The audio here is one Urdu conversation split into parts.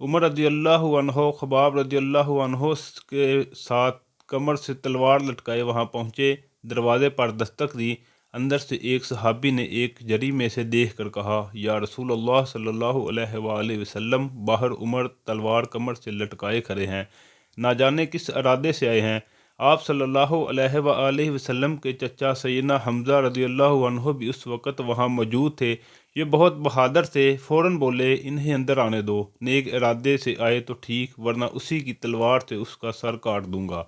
عمر رضی اللہ عنہ خباب رضی اللہ عنہ کے ساتھ کمر سے تلوار لٹکائے وہاں پہنچے، دروازے پر دستک دی۔ اندر سے ایک صحابی نے ایک جری میں سے دیکھ کر کہا، یا رسول اللہ صلی اللہ علیہ وآلہ وسلم، باہر عمر تلوار کمر سے لٹکائے کھڑے ہیں، نہ جانے کس ارادے سے آئے ہیں۔ آپ صلی اللہ علیہ وآلہ وسلم کے چچا سیدنا حمزہ رضی اللہ عنہ بھی اس وقت وہاں موجود تھے۔ یہ بہت بہادر تھے، فوراً بولے، انہیں اندر آنے دو، نیک ارادے سے آئے تو ٹھیک، ورنہ اسی کی تلوار سے اس کا سر کاٹ دوں گا۔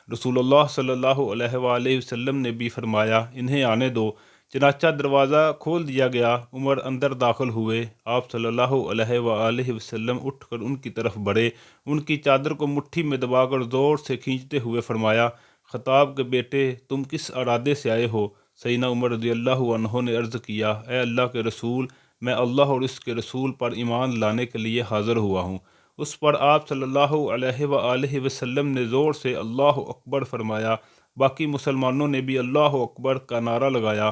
رسول اللہ صلی اللہ علیہ وآلہ وسلم نے بھی فرمایا، انہیں آنے دو۔ چنانچہ دروازہ کھول دیا گیا، عمر اندر داخل ہوئے۔ آپ صلی اللہ علیہ وآلہ وسلم اٹھ کر ان کی طرف بڑھے، ان کی چادر کو مٹھی میں دبا کر زور سے کھینچتے ہوئے فرمایا، خطاب کے بیٹے، تم کس ارادے سے آئے ہو؟ سیدنا عمر رضی اللہ عنہ نے عرض کیا، اے اللہ کے رسول، میں اللہ اور اس کے رسول پر ایمان لانے کے لیے حاضر ہوا ہوں۔ اس پر آپ صلی اللہ علیہ وآلہ وسلم نے زور سے اللہ اکبر فرمایا۔ باقی مسلمانوں نے بھی اللہ اکبر کا نعرہ لگایا۔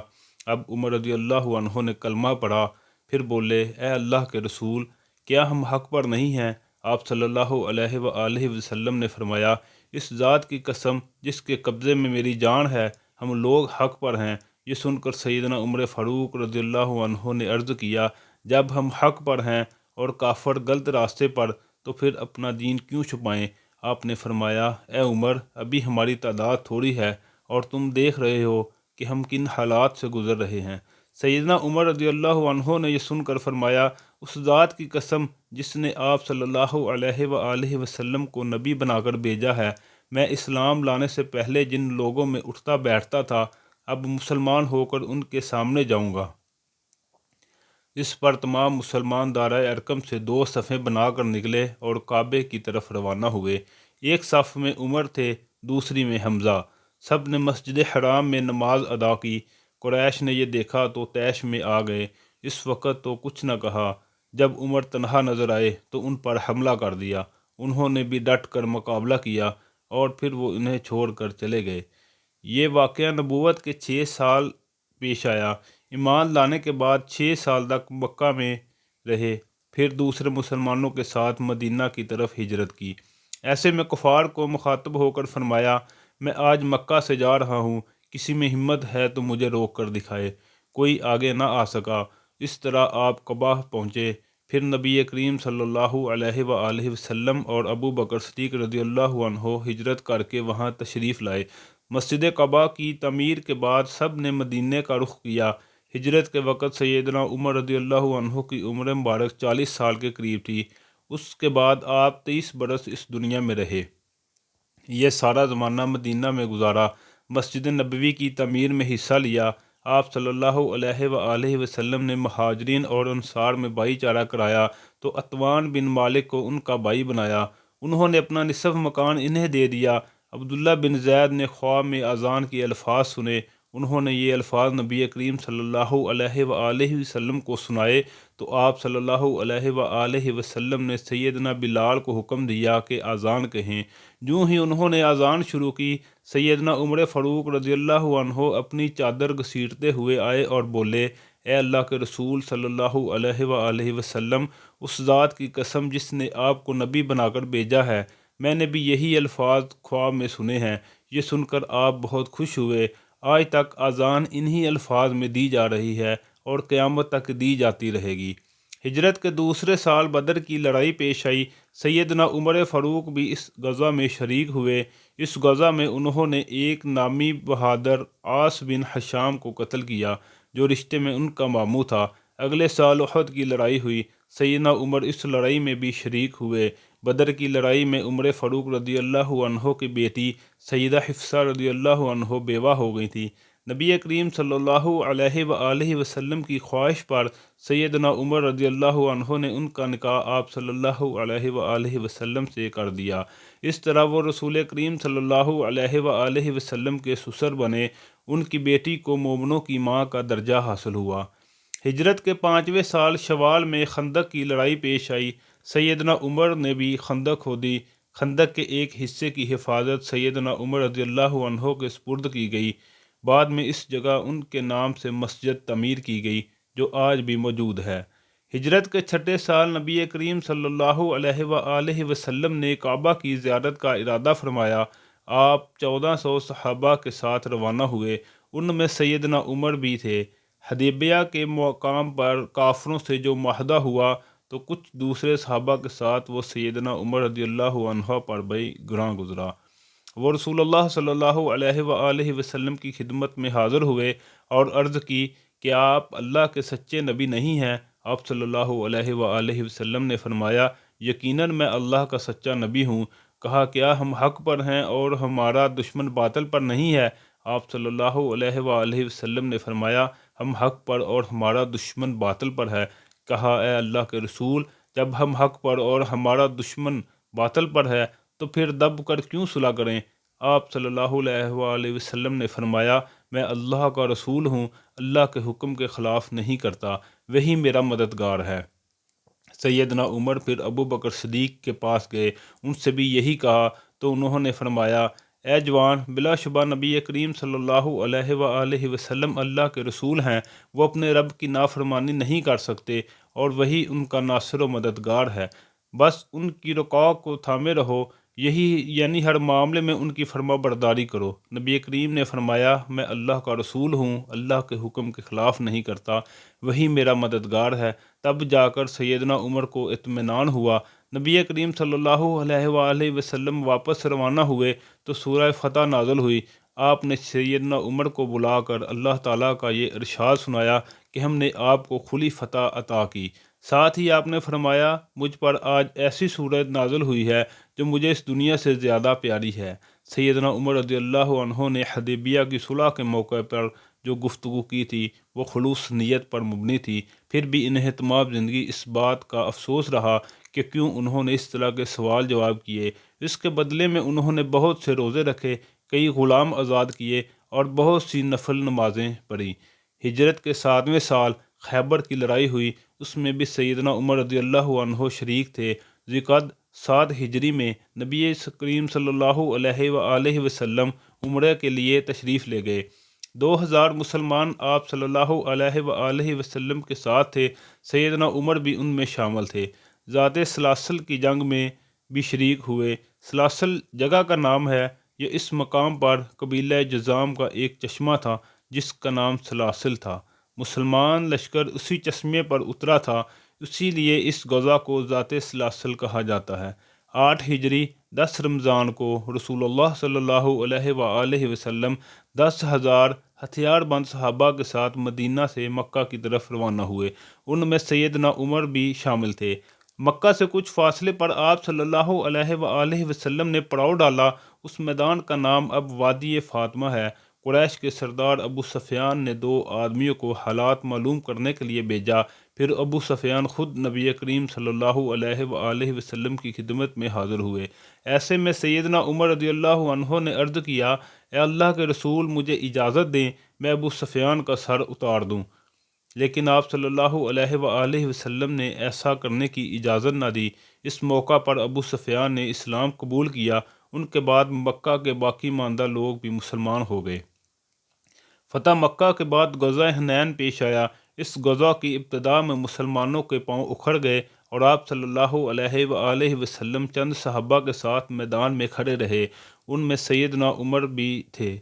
اب عمر رضی اللہ عنہ نے کلمہ پڑھا، پھر بولے، اے اللہ کے رسول، کیا ہم حق پر نہیں ہیں؟ آپ صلی اللہ علیہ وآلہ وسلم نے فرمایا، اس ذات کی قسم جس کے قبضے میں میری جان ہے، ہم لوگ حق پر ہیں۔ یہ سن کر سیدنا عمر فاروق رضی اللہ عنہ نے عرض کیا، جب ہم حق پر ہیں اور کافر غلط راستے پر، تو پھر اپنا دین کیوں چھپائیں؟ آپ نے فرمایا، اے عمر، ابھی ہماری تعداد تھوڑی ہے اور تم دیکھ رہے ہو کہ ہم کن حالات سے گزر رہے ہیں۔ سیدنا عمر رضی اللہ عنہ نے یہ سن کر فرمایا، اس ذات کی قسم جس نے آپ صلی اللہ علیہ وآلہ وسلم کو نبی بنا کر بھیجا ہے، میں اسلام لانے سے پہلے جن لوگوں میں اٹھتا بیٹھتا تھا، اب مسلمان ہو کر ان کے سامنے جاؤں گا۔ اس پر تمام مسلمان دائرہ ارقم سے دو صفیں بنا کر نکلے اور کعبے کی طرف روانہ ہوئے۔ ایک صف میں عمر تھے، دوسری میں حمزہ۔ سب نے مسجد حرام میں نماز ادا کی۔ قریش نے یہ دیکھا تو طیش میں آ گئے۔ اس وقت تو کچھ نہ کہا۔ جب عمر تنہا نظر آئے تو ان پر حملہ کر دیا۔ انہوں نے بھی ڈٹ کر مقابلہ کیا اور پھر وہ انہیں چھوڑ کر چلے گئے۔ یہ واقعہ نبوت کے 6 سال پیش آیا۔ ایمان لانے کے بعد 6 سال تک مکہ میں رہے، پھر دوسرے مسلمانوں کے ساتھ مدینہ کی طرف ہجرت کی۔ ایسے میں کفار کو مخاطب ہو کر فرمایا، میں آج مکہ سے جا رہا ہوں، کسی میں ہمت ہے تو مجھے روک کر دکھائے۔ کوئی آگے نہ آ سکا۔ اس طرح آپ قبا پہنچے۔ پھر نبی کریم صلی اللہ علیہ وآلہ وسلم اور ابو بکر صدیق رضی اللہ عنہ ہجرت کر کے وہاں تشریف لائے۔ مسجد قبا کی تعمیر کے بعد سب نے مدینے کا رخ کیا۔ ہجرت کے وقت سیدنا عمر رضی اللہ عنہ کی عمر مبارک 40 سال کے قریب تھی۔ اس کے بعد آپ 23 برس اس دنیا میں رہے۔ یہ سارا زمانہ مدینہ میں گزارا، مسجد نبوی کی تعمیر میں حصہ لیا۔ آپ صلی اللہ علیہ وآلہ وسلم نے مہاجرین اور انصار میں بھائی چارہ کرایا تو عتبان بن مالک کو ان کا بھائی بنایا۔ انہوں نے اپنا نصف مکان انہیں دے دیا۔ عبداللہ بن زید نے خواب میں اذان کے الفاظ سنے۔ انہوں نے یہ الفاظ نبی کریم صلی اللہ علیہ وآلہ وسلم کو سنائے تو آپ صلی اللہ علیہ وآلہ وسلم نے سیدنا بلال کو حکم دیا کہ اذان کہیں۔ جوں ہی انہوں نے اذان شروع کی، سیدنا عمر فاروق رضی اللہ عنہ اپنی چادر گھسیٹتے ہوئے آئے اور بولے، اے اللہ کے رسول صلی اللہ علیہ وآلہ وسلم، اس ذات کی قسم جس نے آپ کو نبی بنا کر بھیجا ہے، میں نے بھی یہی الفاظ خواب میں سنے ہیں۔ یہ سن کر آپ بہت خوش ہوئے۔ آج تک اذان انہی الفاظ میں دی جا رہی ہے اور قیامت تک دی جاتی رہے گی۔ ہجرت کے دوسرے سال بدر کی لڑائی پیش آئی۔ سیدنا عمر فاروق بھی اس غزوہ میں شریک ہوئے۔ اس غزوہ میں انہوں نے ایک نامی بہادر عاص بن ہشام کو قتل کیا جو رشتے میں ان کا ماموں تھا۔ اگلے سال احد کی لڑائی ہوئی۔ سیدنا عمر اس لڑائی میں بھی شریک ہوئے۔ بدر کی لڑائی میں عمر فاروق رضی اللہ عنہ کی بیٹی سیدہ حفصہ رضی اللہ عنہ بیوہ ہو گئی تھی۔ نبی کریم صلی اللہ علیہ وآلہ وسلم کی خواہش پر سیدنا عمر رضی اللہ عنہ نے ان کا نکاح آپ صلی اللہ علیہ وآلہ وسلم سے کر دیا۔ اس طرح وہ رسول کریم صلی اللہ علیہ وآلہ وسلم کے سسر بنے۔ ان کی بیٹی کو مومنوں کی ماں کا درجہ حاصل ہوا۔ ہجرت کے 5ویں سال شوال میں خندق کی لڑائی پیش آئی۔ سیدنا عمر نے بھی خندق کھودی۔ خندق کے ایک حصے کی حفاظت سیدنا عمر رضی اللہ عنہ کے سپرد کی گئی۔ بعد میں اس جگہ ان کے نام سے مسجد تعمیر کی گئی جو آج بھی موجود ہے۔ ہجرت کے چھٹے سال نبی کریم صلی اللہ علیہ وآلہ وسلم نے کعبہ کی زیارت کا ارادہ فرمایا۔ آپ 1400 صحابہ کے ساتھ روانہ ہوئے، ان میں سیدنا عمر بھی تھے۔ حدیبیہ کے مقام پر کافروں سے جو معاہدہ ہوا تو کچھ دوسرے صحابہ کے ساتھ وہ سیدنا عمر رضی اللہ عنہ پر بھی گراں گزرا۔ وہ رسول اللہ صلی اللہ علیہ وآلہ وسلم کی خدمت میں حاضر ہوئے اور عرض کی کہ آپ اللہ کے سچے نبی نہیں ہیں؟ آپ صلی اللہ علیہ وآلہ وسلم نے فرمایا، یقیناً میں اللہ کا سچا نبی ہوں۔ کہا، کیا ہم حق پر ہیں اور ہمارا دشمن باطل پر نہیں ہے؟ آپ صلی اللہ علیہ وآلہ وسلم نے فرمایا، ہم حق پر اور ہمارا دشمن باطل پر ہے۔ کہا، اے اللہ کے رسول، جب ہم حق پر اور ہمارا دشمن باطل پر ہے تو پھر دب کر کیوں صلح کریں؟ آپ صلی اللہ علیہ وآلہ وسلم نے فرمایا، میں اللہ کا رسول ہوں، اللہ کے حکم کے خلاف نہیں کرتا، وہی میرا مددگار ہے۔ سیدنا عمر پھر ابو بکر صدیق کے پاس گئے، ان سے بھی یہی کہا تو انہوں نے فرمایا، اے جوان، بلا شبہ نبی کریم صلی اللہ علیہ وآلہ وسلم اللہ کے رسول ہیں، وہ اپنے رب کی نافرمانی نہیں کر سکتے اور وہی ان کا ناصر و مددگار ہے، بس ان کی رکوع کو تھامے رہو، یہی یعنی ہر معاملے میں ان کی فرما برداری کرو۔ نبی کریم نے فرمایا، میں اللہ کا رسول ہوں، اللہ کے حکم کے خلاف نہیں کرتا، وہی میرا مددگار ہے۔ تب جا کر سیدنا عمر کو اطمینان ہوا۔ نبی کریم صلی اللہ علیہ وآلہ وسلم واپس روانہ ہوئے تو سورہ فتح نازل ہوئی۔ آپ نے سیدنا عمر کو بلا کر اللہ تعالیٰ کا یہ ارشاد سنایا کہ ہم نے آپ کو کھلی فتح عطا کی۔ ساتھ ہی آپ نے فرمایا، مجھ پر آج ایسی صورت نازل ہوئی ہے جو مجھے اس دنیا سے زیادہ پیاری ہے۔ سیدنا عمر رضی اللہ عنہ نے حدیبیہ کی صلح کے موقع پر جو گفتگو کی تھی وہ خلوص نیت پر مبنی تھی، پھر بھی انہیں تمام زندگی اس بات کا افسوس رہا کہ کیوں انہوں نے اس طرح کے سوال جواب کیے۔ اس کے بدلے میں انہوں نے بہت سے روزے رکھے، کئی غلام آزاد کیے اور بہت سی نفل نمازیں پڑھیں۔ ہجرت کے 7ویں سال خیبر کی لڑائی ہوئی، اس میں بھی سیدنا عمر رضی اللہ عنہ شریک تھے۔ ذوالقعدہ 7 ہجری میں نبی کریم صلی اللہ علیہ وآلہ وسلم عمرہ کے لیے تشریف لے گئے۔ 2000 مسلمان آپ صلی اللہ علیہ وآلہ وسلم کے ساتھ تھے، سیدنا عمر بھی ان میں شامل تھے۔ ذات سلاسل کی جنگ میں بھی شریک ہوئے۔ سلاسل جگہ کا نام ہے، یہ اس مقام پر قبیلہ جذام کا ایک چشمہ تھا جس کا نام سلاسل تھا۔ مسلمان لشکر اسی چشمے پر اترا تھا، اسی لیے اس غزوہ کو ذات سلاسل کہا جاتا ہے۔ 8 ہجری 10 رمضان کو رسول اللہ صلی اللہ علیہ وآلہ وسلم 10,000 ہتھیار بند صحابہ کے ساتھ مدینہ سے مکہ کی طرف روانہ ہوئے، ان میں سیدنا عمر بھی شامل تھے۔ مکہ سے کچھ فاصلے پر آپ صلی اللہ علیہ وآلہ وسلم نے پڑاؤ ڈالا، اس میدان کا نام اب وادی فاطمہ ہے۔ قریش کے سردار ابو سفیان نے 2 آدمیوں کو حالات معلوم کرنے کے لیے بھیجا، پھر ابو سفیان خود نبی کریم صلی اللہ علیہ وآلہ وسلم کی خدمت میں حاضر ہوئے۔ ایسے میں سیدنا عمر رضی اللہ عنہ نے عرض کیا، اے اللہ کے رسول، مجھے اجازت دیں میں ابو سفیان کا سر اتار دوں، لیکن آپ صلی اللہ علیہ وآلہ وسلم نے ایسا کرنے کی اجازت نہ دی۔ اس موقع پر ابو سفیان نے اسلام قبول کیا، ان کے بعد مکہ کے باقی ماندہ لوگ بھی مسلمان ہو گئے۔ فتح مکہ کے بعد غزوہ حنین پیش آیا۔ اس غزوہ کی ابتدا میں مسلمانوں کے پاؤں اکھڑ گئے اور آپ صلی اللہ علیہ وآلہ وسلم چند صحابہ کے ساتھ میدان میں کھڑے رہے، ان میں سیدنا عمر بھی تھے۔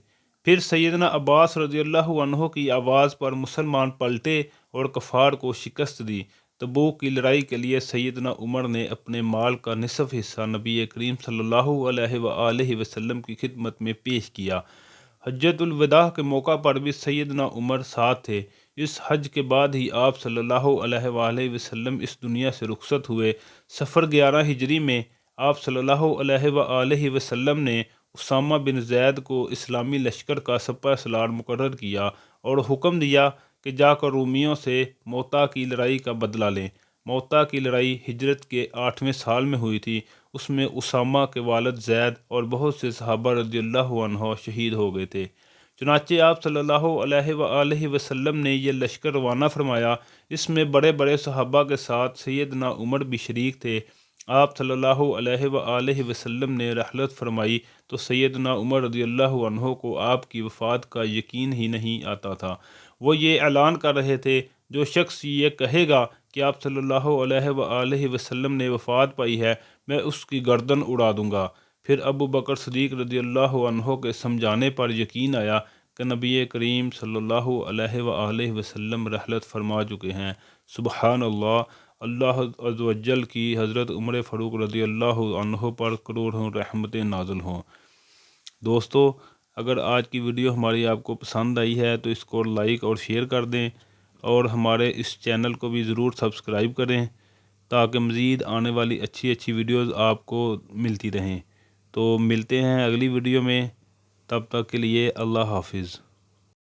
پھر سیدنا عباس رضی اللہ عنہ کی آواز پر مسلمان پلٹے اور کفار کو شکست دی۔ تبوک کی لڑائی کے لیے سیدنا عمر نے اپنے مال کا نصف حصہ نبی کریم صلی اللہ علیہ وآلہ وسلم کی خدمت میں پیش کیا۔ حجۃ الوداع کے موقع پر بھی سیدنا عمر ساتھ تھے۔ اس حج کے بعد ہی آپ صلی اللہ علیہ وآلہ وسلم اس دنیا سے رخصت ہوئے۔ صفر 11 ہجری میں آپ صلی اللہ علیہ وآلہ وسلم نے اسامہ بن زید کو اسلامی لشکر کا سپہ سالار مقرر کیا اور حکم دیا کہ جا کر رومیوں سے موتا کی لڑائی کا بدلہ لیں۔ موتا کی لڑائی ہجرت کے 8ویں سال میں ہوئی تھی، اس میں اسامہ کے والد زید اور بہت سے صحابہ رضی اللہ عنہ شہید ہو گئے تھے۔ چنانچہ آپ صلی اللہ علیہ وآلہ وسلم نے یہ لشکر روانہ فرمایا، اس میں بڑے بڑے صحابہ کے ساتھ سیدنا عمر بھی شریک تھے۔ آپ صلی اللہ علیہ وآلہ وسلم نے رحلت فرمائی تو سیدنا عمر رضی اللہ عنہ کو آپ کی وفات کا یقین ہی نہیں آتا تھا۔ وہ یہ اعلان کر رہے تھے، جو شخص یہ کہے گا کہ آپ صلی اللہ علیہ وآلہ وسلم نے وفات پائی ہے، میں اس کی گردن اڑا دوں گا۔ پھر ابو بکر صدیق رضی اللہ عنہ کے سمجھانے پر یقین آیا کہ نبی کریم صلی اللہ علیہ وآلہ وسلم رحلت فرما چکے ہیں۔ سبحان اللہ، اللہ عز و جل کی حضرت عمر فاروق رضی اللہ عنہ پر کروڑوں رحمتیں نازل ہوں۔ دوستو، اگر آج کی ویڈیو ہماری آپ کو پسند آئی ہے تو اس کو لائک اور شیئر کر دیں، اور ہمارے اس چینل کو بھی ضرور سبسکرائب کریں تاکہ مزید آنے والی اچھی ویڈیوز آپ کو ملتی رہیں۔ تو ملتے ہیں اگلی ویڈیو میں، تب تک کے لیے اللہ حافظ۔